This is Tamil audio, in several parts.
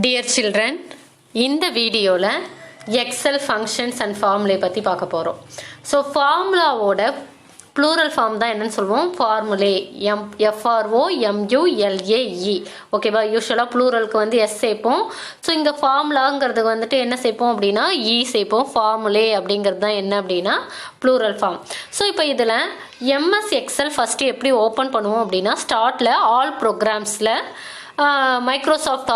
Dear children, இந்த வீடியோவில் எக்ஸல் ஃபங்க்ஷன்ஸ் அண்ட் ஃபார்முலே பற்றி பார்க்க போகிறோம். ஸோ ஃபார்முலாவோட ப்ளூரல் ஃபார்ம் தான் என்னன்னு சொல்லுவோம், ஃபார்முலே. FROMULAE. ஓகேவா? யூஸ்வலாக ப்ளூரலுக்கு வந்து எஸ் சேர்ப்போம். ஸோ இங்கே ஃபார்முலாங்கிறது வந்துட்டு என்ன சேர்ப்போம் அப்படின்னா சேர்ப்போம். ஃபார்முலே அப்படிங்கிறது தான் என்ன அப்படின்னா ப்ளூரல் ஃபார்ம். ஸோ இப்போ இதில் எம்எஸ் எக்ஸல் ஃபஸ்ட்டு எப்படி ஓப்பன் பண்ணுவோம் அப்படின்னா, ஸ்டார்ட்டில் ஆல் ப்ரோக்ராம்ஸில் மைக்ரோசாஃப்ட்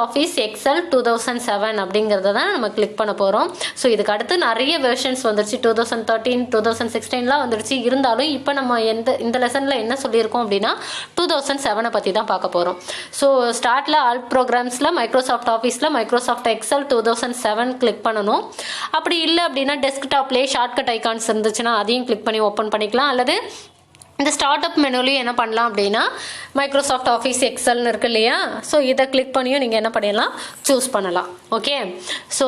ஆஃபீஸ் எக்ஸல் 2007 அப்படிங்கிறத தான் நம்ம கிளிக் பண்ண போகிறோம். ஸோ இதுக்கு அடுத்து நிறைய வெர்ஷன்ஸ் வந்துருச்சு. 2013 2016 வந்துருச்சு. இருந்தாலும் இப்போ நம்ம இந்த லெசனில் என்ன சொல்லியிருக்கோம் அப்படின்னா 2007 பற்றி தான் பார்க்க போகிறோம். ஸோ ஸ்டார்டில் ஆல் ப்ரோக்ராம்ஸில் மைக்ரோசாஃப்ட் எக்ஸல் 2007 கிளிக் பண்ணணும். அப்படி இல்லை அப்படின்னா டெஸ்க்டாப்லேயே ஷார்ட்கட் ஐகான்ஸ் இருந்துச்சுன்னா அதையும் கிளிக் பண்ணி ஓப்பன் பண்ணிக்கலாம். அல்லது இந்த ஸ்டார்ட் அப் மெனுலையும் என்ன பண்ணலாம் அப்படின்னா மைக்ரோசாஃப்ட் ஆஃபீஸ் எக்ஸல்னு இருக்கு இல்லையா, ஸோ இதை கிளிக் பண்ணியும் நீங்கள் என்ன பண்ணிடலாம், சூஸ் பண்ணலாம். ஓகே, ஸோ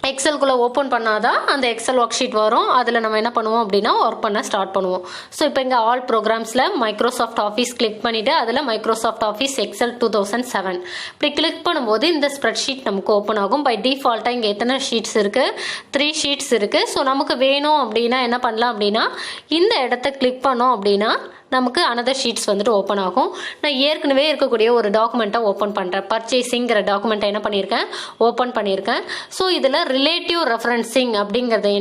எக்ஸல்குள்ளே ஓப்பன் பண்ணாதான் அந்த எக்ஸல் ஒர்க் ஷீட் வரும். அதில் நம்ம என்ன பண்ணுவோம் அப்படின்னா ஒர்க் பண்ண ஸ்டார்ட் பண்ணுவோம். ஸோ இப்போ இங்கே ஆல் ப்ரோக்ராம்ஸில் மைக்ரோசாஃப்ட் ஆஃபீஸ் கிளிக் பண்ணிவிட்டு அதில் மைக்ரோசாஃப்ட் ஆஃபீஸ் எக்ஸல் 2007 இப்படி கிளிக் பண்ணும்போது இந்த ஸ்ப்ரெட் ஷீட் நமக்கு ஓப்பன் ஆகும். பை டிஃபால்ட்டாக இங்கே எத்தனை ஷீட்ஸ் இருக்குது, 3 ஷீட்ஸ் இருக்குது. ஸோ நமக்கு வேணும் அப்படின்னா என்ன பண்ணலாம் அப்படின்னா இந்த இடத்த கிளிக் பண்ணோம் அப்படின்னா நமக்கு அனதர் ஷீட்ஸ் வந்துட்டு ஓப்பன் ஆகும். நான் ஏற்கனவே இருக்கக்கூடிய ஒரு டாக்குமெண்ட்டை ஓப்பன் பண்ணுறேன். பர்ச்சேசிங்கிற டாக்குமெண்ட்டை என்ன பண்ணியிருக்கேன், ஓப்பன் பண்ணியிருக்கேன். ஸோ இதில் ரிலேட்டிவ் ரெஃபரன்சிங் அப்படிங்கிறத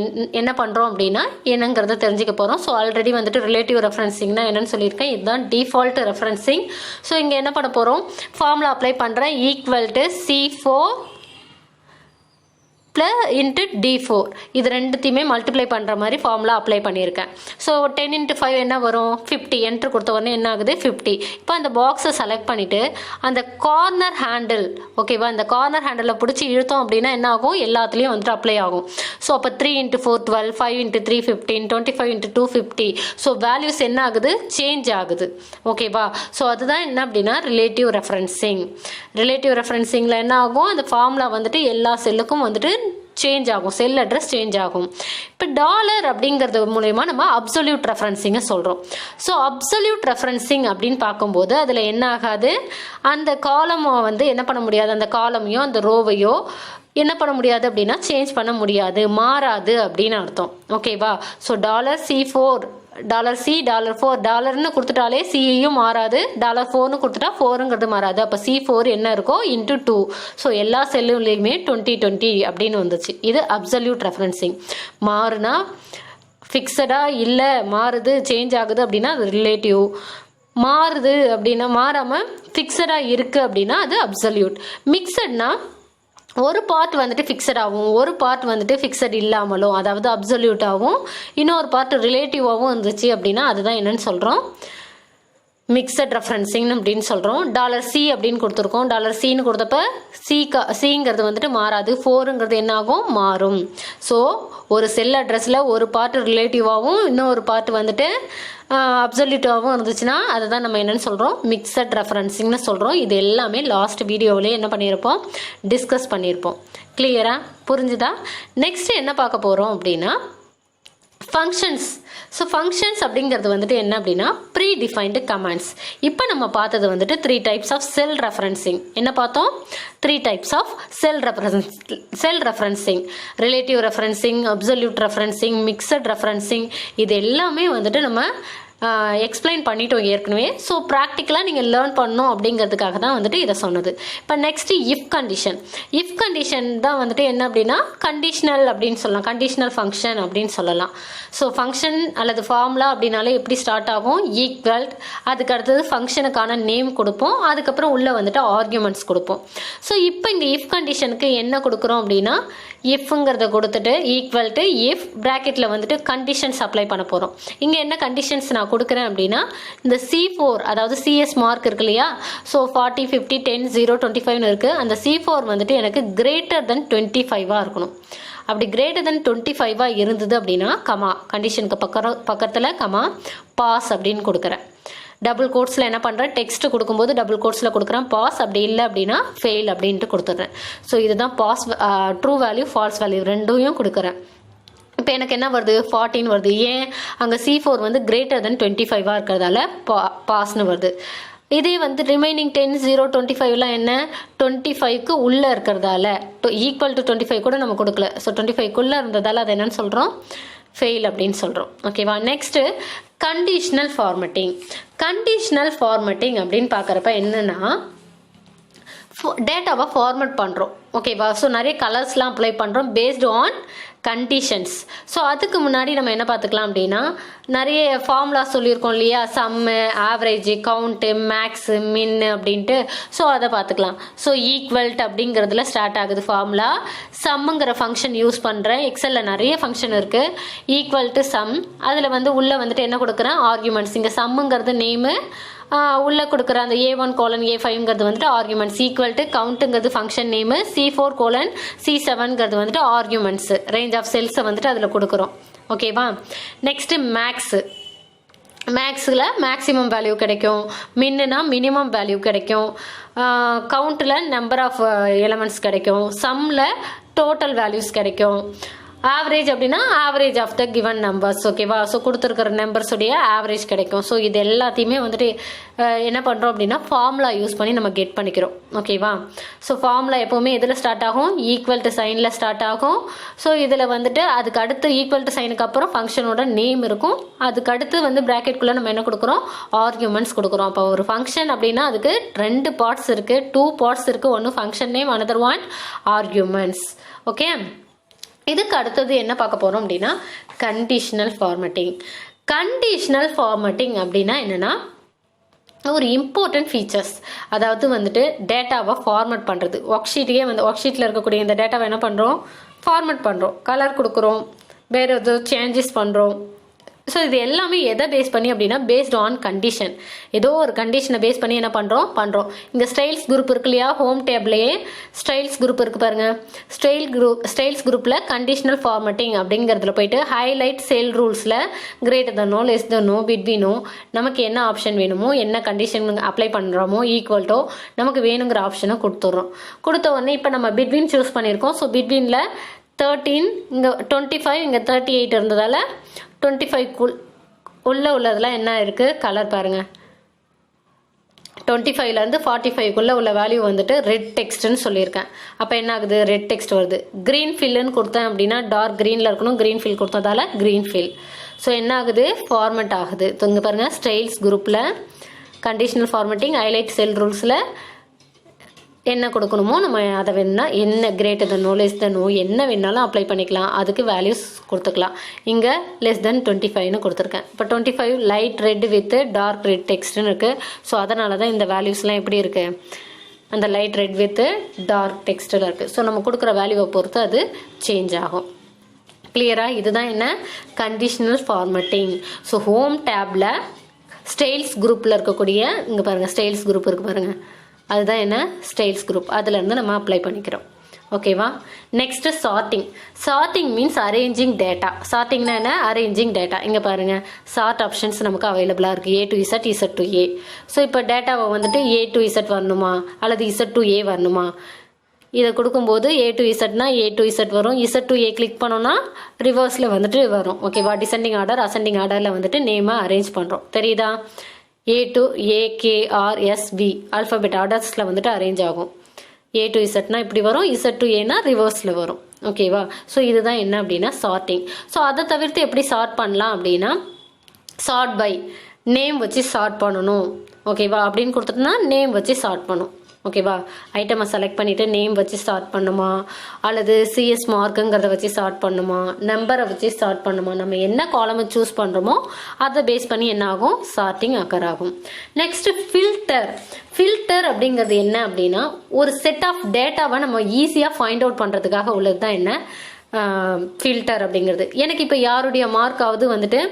என்ன பண்ணுறோம் அப்படின்னா என்னங்கிறத தெரிஞ்சுக்க போகிறோம். ஸோ ஆல்ரெடி வந்துட்டு ரிலேட்டிவ் ரெஃபரன்சிங்னா என்னன்னு சொல்லியிருக்கேன். இதுதான் டிஃபால்ட் ரெஃபரன்சிங். ஸோ இங்கே என்ன பண்ண போகிறோம், ஃபார்முலா அப்ளை பண்ணுறேன். C4 + D4 இது ரெண்டுத்தையுமே மல்டிப்ளை பண்ணுற மாதிரி ஃபார்முலா அப்ளை பண்ணியிருக்கேன். ஸோ 10 × 5 என்ன வரும், 50. என்ட்ரு கொடுத்த உடனே என்ன ஆகுது, 50. இப்போ அந்த பாக்ஸை செலக்ட் பண்ணிவிட்டு அந்த கார்னர் ஹேண்டில், ஓகேவா, இந்த கார்னர் ஹேண்டில் பிடிச்சி இழுத்தோம் அப்படின்னா என்ன ஆகும், எல்லாத்துலேயும் வந்துட்டு அப்ளை ஆகும். ஸோ அப்போ 3 × 4 12, 5 × 3 15, 25 × 2 50. ஸோ வேல்யூஸ் என்ன ஆகுது, சேஞ்ச் ஆகுது. ஓகேவா? ஸோ அதுதான் என்ன அப்படின்னா ரிலேட்டிவ் ரெஃபரன்சிங்கில் என்ன ஆகும், அந்த ஃபார்முலா வந்துட்டு எல்லா செல்லுக்கும் வந்துட்டு சேஞ்ச் ஆகும், செல் அட்ரஸ் சேஞ்ச் ஆகும். இப்போ டாலர் அப்படிங்கிறது மூலயமா நம்ம அப்சல்யூட் ரெஃபரன்சிங்கை சொல்கிறோம். ஸோ அப்சல்யூட் ரெஃபரன்சிங் அப்படின்னு பார்க்கும்போது அதில் என்ன ஆகாது, அந்த காலமை வந்து என்ன பண்ண முடியாது, அந்த காலமையோ அந்த ரோவையோ என்ன பண்ண முடியாது அப்படின்னா சேஞ்ச் பண்ண முடியாது, மாறாது அப்படின்னு அர்த்தம். ஓகேவா? ஸோ $C4 $C $4 டாலர்னு கொடுத்துட்டாலே சியும் மாறாது, $4ன்னு கொடுத்துட்டா 4ங்கிறது மாறாது. அப்போ C4 என்ன இருக்கோ × 2. ஸோ எல்லா செல்லுலையுமே 20 அப்படின்னு வந்துச்சு. இது அப்சல்யூட் ரெஃபரன்சிங். மாறுனா ஃபிக்ஸடாக இல்லை, மாறுது சேஞ்ச் ஆகுது அப்படின்னா அது ரிலேட்டிவ். மாறுது அப்படின்னா மாறாமல் ஃபிக்ஸடாக இருக்குது அப்படின்னா அது அப்சல்யூட். மிக்சட்னா ஒரு பார்ட் வந்துட்டு ஃபிக்ஸடாகவும் ஒரு பார்ட் வந்துட்டு ஃபிக்ஸட் இல்லாமலும், அதாவது அப்சல்யூட்டாகவும் இன்னொரு பார்ட் ரிலேட்டிவாகவும் இருந்துச்சு அப்படின்னா அதுதான் என்னன்னு சொல்கிறோம், மிக்சட் ரெஃபரன்சிங் அப்படின்னு சொல்கிறோம். $C அப்படின்னு கொடுத்துருக்கோம். $Cன்னு கொடுத்தப்ப சிங்கிறது வந்துட்டு மாறாது, 4ங்கிறது என்ன ஆகும், மாறும். ஸோ ஒரு செல் அட்ரஸில் ஒரு பார்ட் ரிலேட்டிவாகவும் இன்னொரு பார்ட் வந்துட்டு அப்சல்யூட்டாகவும் இருந்துச்சுன்னா அதை தான் நம்ம என்னென்னு சொல்கிறோம், மிக்சட் ரெஃபரன்சிங்னு சொல்கிறோம். இது எல்லாமே லாஸ்ட் வீடியோவிலே என்ன பண்ணியிருப்போம், டிஸ்கஸ் பண்ணியிருப்போம். கிளியரா புரிஞ்சுதா? நெக்ஸ்ட் என்ன பார்க்க போகிறோம் அப்படின்னா ஃபங்க்ஷன்ஸ். ஸோ ஃபங்க்ஷன்ஸ் அப்படிங்கிறது வந்துட்டு என்ன அப்படின்னா ப்ரீ டிஃபைன்டு கமாண்ட்ஸ். இப்போ நம்ம பார்த்தது வந்துட்டு 3 டைப்ஸ் ஆஃப் செல் ரெஃபரன்சிங். என்ன பார்த்தோம், 3 types of cell referencing. Relative referencing, absolute referencing, mixed referencing. இது எல்லாமே வந்துட்டு நம்ம எக்ஸ்பிளைன் பண்ணிட்டோம் ஏற்கனவே. ஸோ ப்ராக்டிக்கலாக நீங்கள் லேர்ன் பண்ணணும் அப்படிங்கிறதுக்காக தான் வந்துட்டு இதை சொன்னது. இப்போ நெக்ஸ்ட்டு இஃப் கண்டிஷன் தான் வந்துட்டு என்ன அப்படின்னா கண்டிஷனல் அப்படின்னு சொல்லலாம், கண்டிஷனல் ஃபங்க்ஷன் அப்படின்னு சொல்லலாம். ஸோ ஃபங்க்ஷன் அல்லது ஃபார்முலா அப்படின்னாலே எப்படி ஸ்டார்ட் ஆகும், ஈக்குவல், அதுக்கு அடுத்தது ஃபங்க்ஷனுக்கான நேம் கொடுப்போம், அதுக்கப்புறம் உள்ளே வந்துட்டு ஆர்குமெண்ட்ஸ் கொடுப்போம். ஸோ இப்போ இந்த இஃப் கண்டிஷனுக்கு என்ன கொடுக்குறோம் அப்படின்னா இஃப்ங்கிறத கொடுத்துட்டு ஈக்குவல் டு இஃப் ப்ராக்கெட்டில் வந்துட்டு கண்டிஷன்ஸ் அப்ளை பண்ண போகிறோம். இங்கே என்ன கண்டிஷன்ஸ் நான் கொடுக்குறேன் அப்படின்னா இந்த C4, அதாவது CS மார்க் இருக்கு இல்லையா, ஸோ 40 50 10 0 25 இருக்குது. அந்த C4 வந்துட்டு எனக்கு greater than 25 இருக்கணும். அப்படி greater than 25 இருந்தது அப்படின்னா கமா, கண்டிஷனுக்கு பக்கத்தில் கமா பாஸ் அப்படின்னு கொடுக்குறேன். டபுள் கோட்ஸில் என்ன பண்ணுறேன், டெக்ஸ்ட் கொடுக்கும்போது டபுள் கோட்ஸில் கொடுக்குறேன் பாஸ், அப்படி இல்லை அப்படின்னா ஃபெயில் அப்படின்ட்டு கொடுத்துட்றேன். ஸோ இதுதான் pass, true value false value ரெண்டையும் கொடுக்குறேன். இப்போ எனக்கு என்ன வருது, 14 வருது. ஏன், அங்கே C4 வந்து greater than 25 இருக்கிறதால பாஸ்னு வருது. இதே வந்து ரிமைனிங் 10 0 25லாம் என்ன 25க்கு உள்ளே இருக்கிறதால ஈக்குவல் டு 25 கூட நம்ம கொடுக்கல. ஸோ 25க்குள்ளே இருந்ததால் அது என்னன்னு சொல்கிறோம், ஃபெயில் அப்படின்னு சொல்கிறோம். ஓகேவா. Next conditional formatting. Conditional formatting அப்படின்னு பார்க்குறப்ப என்னென்னா டேட்டாவை ஃபார்மட் பண்ணுறோம். ஓகேவா. ஸோ நிறைய கலர்ஸ்லாம் அப்ளை பண்ணுறோம் பேஸ்டு ஆன் கண்டிஷன்ஸ். ஸோ அதுக்கு முன்னாடி நம்ம என்ன பார்த்துக்கலாம் அப்படின்னா நிறைய ஃபார்முலா சொல்லியிருக்கோம் இல்லையா, சம்மு, ஆவரேஜ், கவுண்ட்டு, மேக்ஸு, மின்னு அப்படின்ட்டு. ஸோ அதை பார்த்துக்கலாம். ஸோ ஈக்குவல்ட் அப்படிங்கிறதுல ஸ்டார்ட் ஆகுது ஃபார்முலா. சம்முங்கிற ஃபங்க்ஷன் யூஸ் பண்ணுறேன். எக்ஸலில் நிறைய ஃபங்க்ஷன் இருக்குது. ஈக்குவல் டு சம், அதில் வந்து உள்ளே வந்துட்டு என்ன கொடுக்குறேன், ஆர்குமெண்ட்ஸ். இங்கே சம்முங்கிறது நேமு, உள்ளே கொடுக்குற அந்த A1:A5ங்கிறது வந்துட்டு ஆர்குமெண்ட்ஸ். ஈக்குவல் டு கவுண்ட்டுங்கிறது ஃபங்க்ஷன் நேமு, C4:C7ங்கிறது வந்துட்டு ஆர்குமெண்ட்ஸு. ரேஞ்ச் ஆஃப் செல்ஸை வந்துட்டு அதில் கொடுக்குறோம். ஓகேவா. Next max. மேக்ஸில் மேக்ஸிமம் வேல்யூ கிடைக்கும், மின்னுனா மினிமம் வேல்யூ கிடைக்கும், கவுண்ட்டில் நம்பர் ஆஃப் எலமெண்ட்ஸ் கிடைக்கும், சம்மில் டோட்டல் வேல்யூஸ் கிடைக்கும். ஆவரேஜ் அப்படின்னா average of the given numbers. ஓகேவா. ஸோ கொடுத்துருக்கிற நம்பர்ஸுடைய ஆவரேஜ் கிடைக்கும். ஸோ இது எல்லாத்தையுமே வந்துட்டு என்ன பண்ணுறோம் அப்படின்னா ஃபார்முலா யூஸ் பண்ணி நம்ம கெட் பண்ணிக்கிறோம். ஓகேவா. ஸோ ஃபார்முலா எப்போவுமே எதில் ஸ்டார்ட் ஆகும், ஈக்குவல் டு சைனில் ஸ்டார்ட் ஆகும். ஸோ இதில் வந்துட்டு அதுக்கு அடுத்து ஈக்குவல் டு சைனுக்கு அப்புறம் ஃபங்க்ஷனோட நேம் இருக்கும். அதுக்கு அடுத்து வந்து ப்ராக்கெட்குள்ளே நம்ம என்ன கொடுக்குறோம், ஆர்குமெண்ட்ஸ் கொடுக்குறோம். அப்போ ஒரு ஃபங்க்ஷன் அப்படின்னா அதுக்கு 2 பார்ட்ஸ் இருக்குது, 2 பார்ட்ஸ் இருக்குது. ஒன்று function name, another one arguments. Okay. இதுக்கு அடுத்தது என்ன பார்க்க போகிறோம் அப்படின்னா கண்டிஷனல் ஃபார்மட்டிங். கண்டிஷனல் ஃபார்மட்டிங் அப்படின்னா என்னென்னா ஒரு இம்பார்ட்டன்ட் ஃபீச்சர்ஸ். அதாவது வந்துட்டு டேட்டாவை ஃபார்மட் பண்ணுறது. ஒர்க் ஷீட்லேயே வந்து ஒர்க் ஷீட்டில் இருக்கக்கூடிய இந்த டேட்டாவை என்ன பண்ணுறோம், ஃபார்மட் பண்ணுறோம், கலர் கொடுக்குறோம், வேறு ஏதோ சேஞ்சஸ் பண்ணுறோம். ஸோ இது எல்லாமே எதை பேஸ் பண்ணி அப்படின்னா பேஸ்ட் ஆன் கண்டிஷன். ஏதோ ஒரு கண்டிஷனை பேஸ் பண்ணி என்ன பண்ணுறோம். இந்த ஸ்டைல்ஸ் குரூப் இருக்கு இல்லையா, ஹோம் டேப்லேயே ஸ்டைல்ஸ் குரூப் இருக்குது பாருங்கள். ஸ்டைல்ஸ் குரூப்பில் கண்டிஷனல் ஃபார்மட்டிங் அப்படிங்கிறதுல போயிட்டு ஹைலைட் செல் ரூல்ஸில் கிரேட்டர் தனோ, லெஸ் தனோ, பிட்வீனோ, நமக்கு என்ன ஆப்ஷன் வேணுமோ, என்ன கண்டிஷன் அப்ளை பண்ணுறோமோ, ஈக்குவல்ட்டோ நமக்கு வேணுங்கிற ஆப்ஷனை கொடுத்துட்றோம். கொடுத்த உடனே இப்போ நம்ம பிட்வீன் சூஸ் பண்ணியிருக்கோம். ஸோ பிட்வீனில் 13, இங்கே 25, இங்கே 38 இருந்ததால் 25 உள்ளதெல்லாம் என்ன இருக்குது, கலர் பாருங்கள். 25லேருந்து 45க்குள்ளே உள்ள வேல்யூ வந்துட்டு ரெட் டெக்ஸ்ட்னு சொல்லியிருக்கேன். அப்போ என்ன ஆகுது, ரெட் டெக்ஸ்ட் வருது. க்ரீன் ஃபில்லுன்னு கொடுத்தேன் அப்படின்னா டார்க் க்ரீனில் இருக்கணும், க்ரீன் ஃபில் கொடுத்ததால க்ரீன் ஃபில். ஸோ என்ன ஆகுது, ஃபார்மெட் ஆகுது. இங்கே பாருங்கள், ஸ்டைல்ஸ் குரூப்பில் கண்டிஷனல் ஃபார்மெட்டிங் ஹைலைட் செல் ரூல்ஸில் என்ன கொடுக்கணுமோ நம்ம அதை வேணும்னா என்ன கிரேட்டர் தனோ, லெஸ் தனோ, என்ன வேணாலும் அப்ளை பண்ணிக்கலாம். அதுக்கு வேல்யூஸ் கொடுத்துக்கலாம். இங்கே லெஸ் தென் 25ன்னு கொடுத்துருக்கேன். இப்போ 25 light red with dark red டெக்ஸ்ட்னு இருக்குது. ஸோ அதனால தான் இந்த வேல்யூஸ்லாம் எப்படி இருக்குது, அந்த லைட் ரெட் வித் டார்க் டெக்ஸ்டில் இருக்குது. ஸோ நம்ம கொடுக்குற வேல்யூவை பொறுத்து அது சேஞ்ச் ஆகும். கிளியராக. இதுதான் என்ன கண்டிஷனல் ஃபார்மட்டிங். ஸோ ஹோம் டேப்பில் ஸ்டைல்ஸ் குரூப்பில் இருக்கக்கூடிய இங்கே பாருங்கள், ஸ்டைல்ஸ் குரூப் இருக்குது பாருங்கள், அதுதான் என்ன ஸ்டைல்ஸ் குரூப். அதுலேருந்து நம்ம அப்ளை பண்ணிக்கிறோம். ஓகேவா. Next sorting. Sorting means arranging data. சார்ட்டிங்னா என்ன, அரேஞ்சிங் டேட்டா. இங்கே பாருங்கள், சார்ட் ஆப்ஷன்ஸ் நமக்கு அவைலபிளாக இருக்குது. A to Z, Z to A. So இப்போ டேட்டாவை வந்துட்டு A to Z வரணுமா அல்லது Z to A வரணுமா, இதை கொடுக்கும்போது A to Zனா A to Z வரும். Z to A கிளிக் பண்ணோன்னா ரிவர்ஸில் வந்துட்டு வரும். ஓகேவா. டிசெண்டிங் ஆர்டர், அசெண்டிங் ஆர்டரில் வந்துட்டு நேமை அரேஞ்ச் பண்ணுறோம். தெரியுதா. A to A, K, R, S, V alphabet ஆர்டர்ஸில் வந்துட்டு அரேஞ்ச் ஆகும். A to Zனா இப்படி வரும், Z to Aனா ரிவர்ஸில் வரும். ஓகேவா. ஸோ இதுதான் என்ன அப்படின்னா சார்ட்டிங். ஸோ அதை தவிர்த்து எப்படி சார்ட் பண்ணலாம் அப்படின்னா சார்ட் பை நேம் வச்சு சார்ட் பண்ணணும். ஓகேவா. அப்படின்னு கொடுத்துட்டோம்னா நேம் வச்சு சார்ட் பண்ணும். ஓகேவா. ஐட்டமை செலக்ட் பண்ணிவிட்டு நேம் வச்சு ஸ்டார்ட் பண்ணுமா அல்லது சிஎஸ் மார்க்குங்கிறத வச்சு ஸ்டார்ட் பண்ணுமா, நம்பரை வச்சு ஸ்டார்ட் பண்ணுமா, நம்ம என்ன காலமை சூஸ் பண்ணுறோமோ அதை பேஸ் பண்ணி என்ன ஆகும், சார்ட்டிங் அக்கர் ஆகும். Next filter. ஃபில்டர் அப்படிங்கிறது என்ன அப்படின்னா ஒரு செட் ஆஃப் டேட்டாவை நம்ம ஈஸியாக ஃபைண்ட் அவுட் பண்ணுறதுக்காக உள்ளது தான் என்ன ஃபில்டர் அப்படிங்கிறது. எனக்கு இப்போ யாருடைய மார்க்காவது வந்துட்டு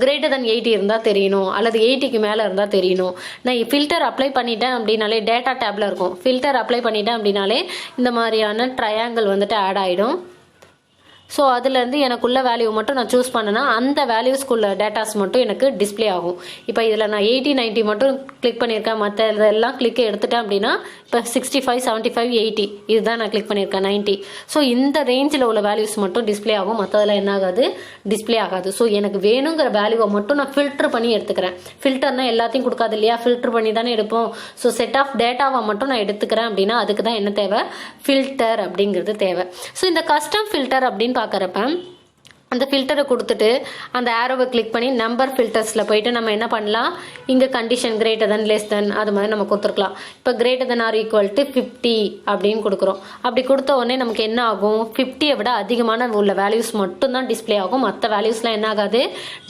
கிரேட்டர் தென் 80 இருந்தால் தெரியணும் அல்லது 80க்கு மேலே இருந்தால் தெரியணும். நான் ஃபில்டர் அப்ளை பண்ணிட்டேன் அப்படின்னாலே டேட்டா டேப்பில் இருக்கும். ஃபில்டர் அப்ளை பண்ணிட்டேன் அப்படின்னாலே இந்த மாதிரியான ட்ரையாங்கிள் வந்துட்டு ஆட் ஆகிடும். ஸோ அதுலேருந்து எனக்குள்ள வேல்யூ மட்டும் நான் சூஸ் பண்ணேன்னா அந்த வேல்யூஸ்க்குள்ள டேட்டாஸ் மட்டும் எனக்கு டிஸ்பிளே ஆகும். இப்போ இதில் நான் 80 90 மட்டும் கிளிக் பண்ணியிருக்கேன், மற்ற இதெல்லாம் கிளிக் எடுத்துட்டேன் அப்படின்னா இப்போ 65, 75, 80 இதுதான் நான் கிளிக் பண்ணியிருக்கேன், 90. ஸோ இந்த ரேஞ்சில் உள்ள வேல்யூஸ் மட்டும் டிஸ்பிளே ஆகும், மற்றதெல்லாம் என்ன ஆகாது, டிஸ்பிளே ஆகாது. ஸோ எனக்கு வேணுங்கிற வேல்யூவை மட்டும் நான் ஃபில்டர் பண்ணி எடுத்துக்கிறேன். ஃபில்டர்னா எல்லாத்தையும் கொடுக்காது இல்லையா, ஃபில்டர் பண்ணி தானே எடுப்போம். ஸோ செட் ஆஃப் டேட்டாவை மட்டும் நான் எடுத்துக்கிறேன் அப்படின்னா அதுக்கு தான் என்ன தேவை, ஃபில்டர் அப்படிங்கிறது தேவை. ஸோ இந்த கஸ்டம் ஃபில்டர் அப்படின்னு பார்க்குறப்ப அந்த ஃபில்டரை கொடுத்துட்டு அந்த ஆரோவை கிளிக் பண்ணி நம்பர் ஃபில்டர்ஸில் போயிட்டு நம்ம என்ன பண்ணலாம், இங்கே condition greater than less than அது மாதிரி நம்ம கொடுத்துருக்கலாம். இப்போ greater than or equal to 50 அப்படின்னு கொடுக்குறோம். அப்படி கொடுத்த உடனே நமக்கு என்ன ஆகும், 50 விட அதிகமான உள்ள வேல்யூஸ் மட்டும்தான் டிஸ்பிளே ஆகும், மற்ற வேல்யூஸ்லாம் என்ன ஆகாது,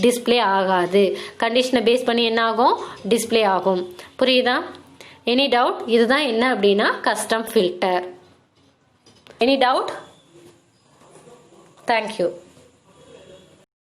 டிஸ்பிளே ஆகாது. கண்டிஷனை பேஸ் பண்ணி என்ன ஆகும், டிஸ்பிளே ஆகும். புரியுதா? Any doubt? இதுதான் என்ன அப்படின்னா custom filter. Any doubt? Thank you.